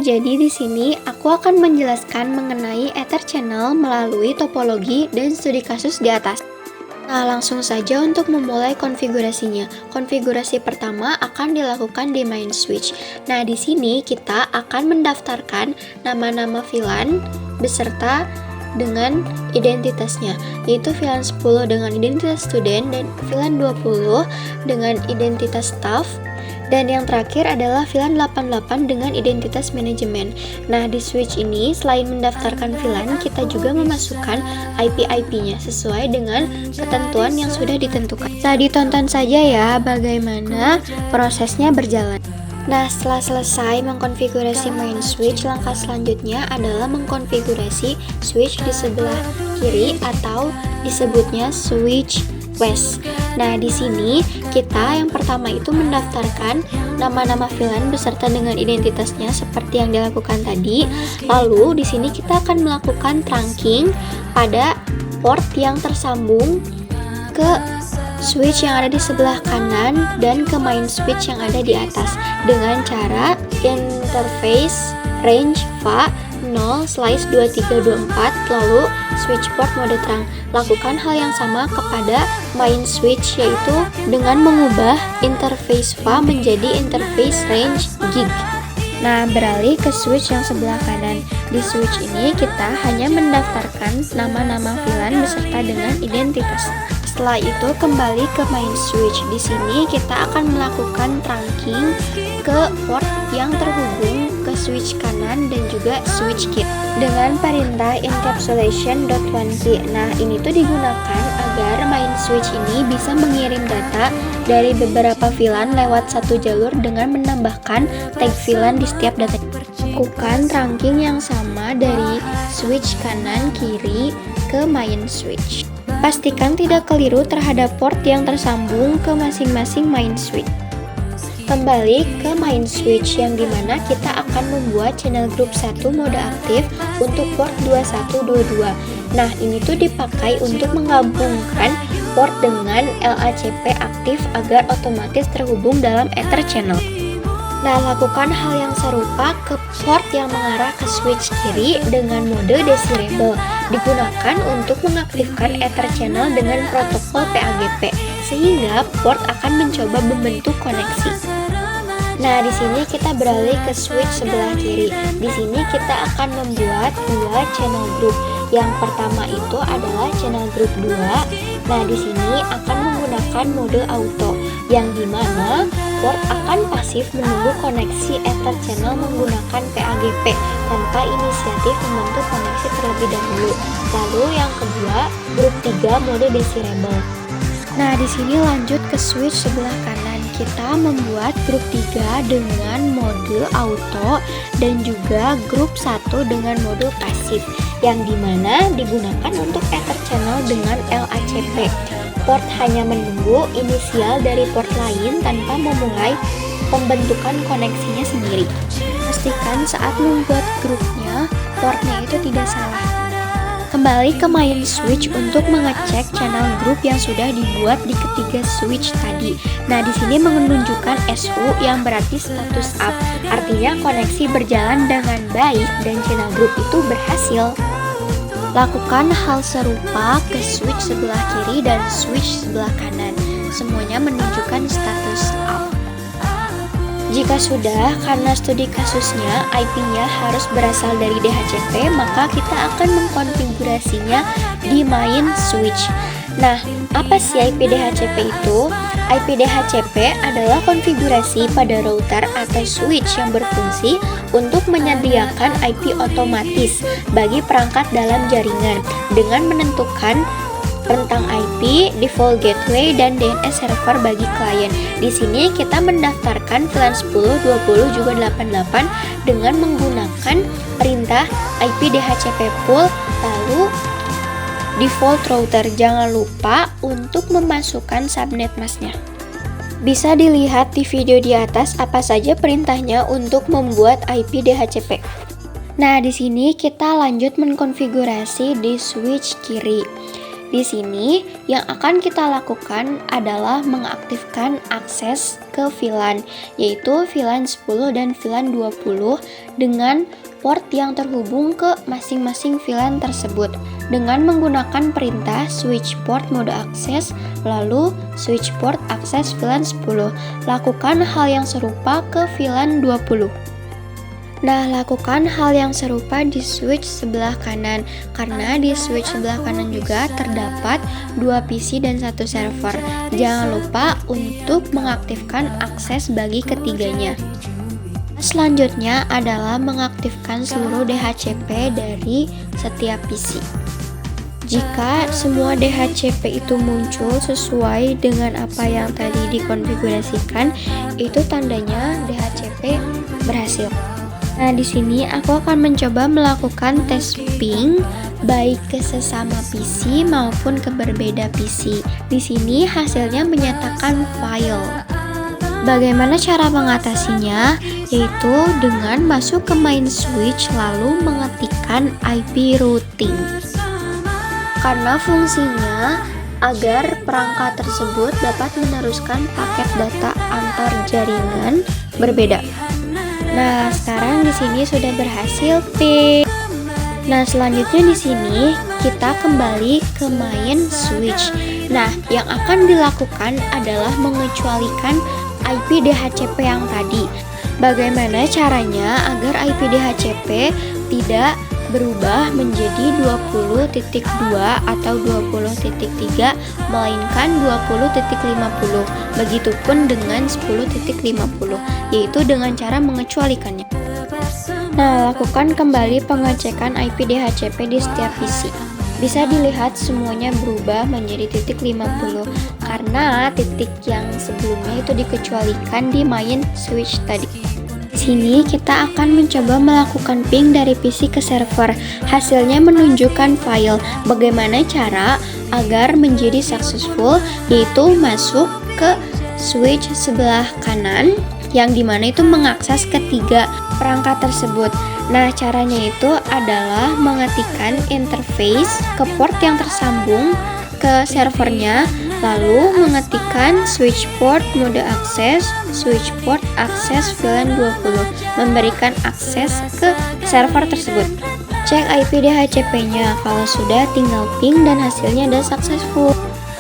jadi di sini aku akan menjelaskan mengenai Ether Channel melalui topologi dan studi kasus di atas. Nah, langsung saja untuk memulai konfigurasinya. Konfigurasi pertama akan dilakukan di main switch. Nah, di sini kita akan mendaftarkan nama-nama VLAN beserta dengan identitasnya, yaitu VLAN 10 dengan identitas student dan VLAN 20 dengan identitas staff. Dan yang terakhir adalah VLAN 88 dengan identitas manajemen. Nah, di switch ini selain mendaftarkan VLAN, kita juga memasukkan IP-IP-nya sesuai dengan ketentuan yang sudah ditentukan. Nah, ditonton saja ya bagaimana prosesnya berjalan. Nah, setelah selesai mengkonfigurasi main switch, langkah selanjutnya adalah mengkonfigurasi switch di sebelah kiri atau disebutnya switch west. Nah, di sini kita yang pertama itu mendaftarkan nama-nama VLAN beserta dengan identitasnya seperti yang dilakukan tadi. Lalu di sini kita akan melakukan trunking pada port yang tersambung ke switch yang ada di sebelah kanan dan ke main switch yang ada di atas dengan cara interface range VA 0/2324 lalu switch port mode terang. Lakukan hal yang sama kepada main switch, yaitu dengan mengubah interface VA menjadi interface range gig. Nah, beralih ke switch yang sebelah kanan. Di switch ini kita hanya mendaftarkan nama-nama VLAN beserta dengan identitas. Setelah itu kembali ke main switch. Di sini kita akan melakukan trunking ke port yang terhubung ke switch kanan dan juga switch kiri dengan perintah encapsulation.1key. Nah, ini tuh digunakan agar main switch ini bisa mengirim data dari beberapa VLAN lewat satu jalur dengan menambahkan tag VLAN di setiap data. Lakukan trunking yang sama dari switch kanan kiri ke main switch. Pastikan tidak keliru terhadap port yang tersambung ke masing-masing main switch. Kembali ke main switch yang dimana kita akan membuat channel group 1 mode aktif untuk port 2122. Nah, ini tuh dipakai untuk menggabungkan port dengan LACP aktif agar otomatis terhubung dalam Ether Channel. Nah, lakukan hal yang serupa ke port yang mengarah ke switch kiri dengan mode desirable. Digunakan untuk mengaktifkan Ether Channel dengan protokol PAGP, sehingga port akan mencoba membentuk koneksi. Nah, di sini kita beralih ke switch sebelah kiri. Di sini kita akan membuat dua channel group. Yang pertama itu adalah channel group 2. Nah, di sini akan menggunakan mode auto, yang dimana port akan pasif menunggu koneksi Ether Channel menggunakan PAGP tanpa inisiatif membentuk koneksi terlebih dahulu. Lalu yang kedua, grup 3 mode desirable. Nah, di sini lanjut ke switch sebelah kanan. Kita membuat grup 3 dengan mode auto dan juga grup 1 dengan mode pasif, yang dimana digunakan untuk Ether Channel dengan LACP. Port hanya menunggu inisial dari port lain tanpa memulai pembentukan koneksinya sendiri. Pastikan saat membuat grupnya, portnya itu tidak salah. Kembali ke main switch untuk mengecek channel group yang sudah dibuat di ketiga switch tadi. Nah, di sini menunjukkan SU yang berarti status up. Artinya koneksi berjalan dengan baik dan channel group itu berhasil. Lakukan hal serupa ke switch sebelah kiri dan switch sebelah kanan. Semuanya menunjukkan status up. Jika sudah, karena studi kasusnya IP-nya harus berasal dari DHCP, maka kita akan mengkonfigurasinya di main switch. Nah, apa sih IP DHCP itu? IP DHCP adalah konfigurasi pada router atau switch yang berfungsi untuk menyediakan IP otomatis bagi perangkat dalam jaringan dengan menentukan rentang IP, default gateway, dan DNS server bagi klien. Di sini kita mendaftarkan VLAN 10, 20, juga 88 dengan menggunakan perintah IP DHCP pool, lalu default router. Jangan lupa untuk memasukkan subnet masknya. Bisa dilihat di video di atas apa saja perintahnya untuk membuat IP DHCP. Nah, di sini kita lanjut mengkonfigurasi di switch kiri. Di sini yang akan kita lakukan adalah mengaktifkan akses ke VLAN, yaitu VLAN 10 dan VLAN 20 dengan port yang terhubung ke masing-masing VLAN tersebut dengan menggunakan perintah switch port mode akses lalu switch port akses VLAN 10. Lakukan hal yang serupa ke VLAN 20. Nah, lakukan hal yang serupa di switch sebelah kanan, karena di switch sebelah kanan juga terdapat 2 PC dan 1 server. Jangan lupa untuk mengaktifkan akses bagi ketiganya. Selanjutnya adalah mengaktifkan seluruh DHCP dari setiap PC. Jika semua DHCP itu muncul sesuai dengan apa yang tadi dikonfigurasikan, itu tandanya DHCP berhasil. Nah, di sini aku akan mencoba melakukan tes ping baik ke sesama PC maupun ke berbeda PC. Di sini hasilnya menyatakan fail. Bagaimana cara mengatasinya? Yaitu dengan masuk ke main switch lalu mengetikkan IP routing. Karena fungsinya agar perangkat tersebut dapat meneruskan paket data antar jaringan berbeda. Nah, sekarang di sini sudah berhasil ping. Nah, selanjutnya di sini kita kembali ke main switch. Nah, yang akan dilakukan adalah mengecualikan IP DHCP yang tadi. Bagaimana caranya agar IP DHCP tidak berubah menjadi 20.2 atau 20.3 melainkan 20.50. Begitupun dengan 10.50, yaitu dengan cara mengecualikannya. Nah, lakukan kembali pengecekan IP DHCP di setiap PC. Bisa dilihat semuanya berubah menjadi titik 50 karena titik yang sebelumnya itu dikecualikan di main switch tadi. Di sini kita akan mencoba melakukan ping dari PC ke server. Hasilnya menunjukkan file. Bagaimana cara agar menjadi successful? Yaitu masuk ke switch sebelah kanan yang dimana itu mengakses ketiga perangkat tersebut. Nah, caranya itu adalah mengetikkan interface ke port yang tersambung ke servernya, lalu mengetikkan switch port mode akses, switch port akses VLAN 20, memberikan akses ke server tersebut. Cek IP DHCP-nya, kalau sudah tinggal ping dan hasilnya ada successful.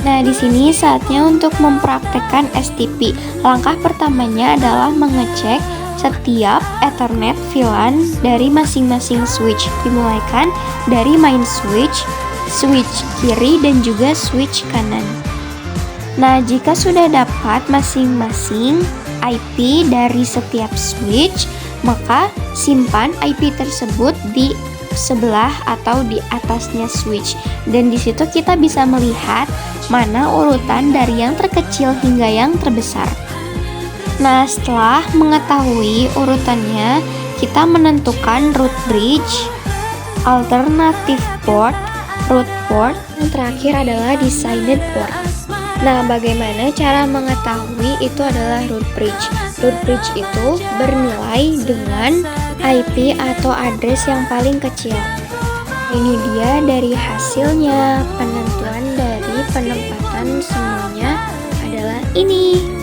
Nah, di sini saatnya untuk mempraktekkan STP. Langkah pertamanya adalah mengecek setiap Ethernet VLAN dari masing-masing switch. Dimulaikan dari main switch, switch kiri dan juga switch kanan. Nah, jika sudah dapat masing-masing IP dari setiap switch, maka simpan IP tersebut di sebelah atau di atasnya switch. Dan di situ kita bisa melihat mana urutan dari yang terkecil hingga yang terbesar. Nah, setelah mengetahui urutannya, kita menentukan root bridge, alternative port, root port, yang terakhir adalah designated port. Nah, bagaimana cara mengetahui itu adalah root bridge? Root bridge itu bernilai dengan IP atau address yang paling kecil. Ini dia dari hasilnya. Penentuan dari penempatan semuanya adalah ini.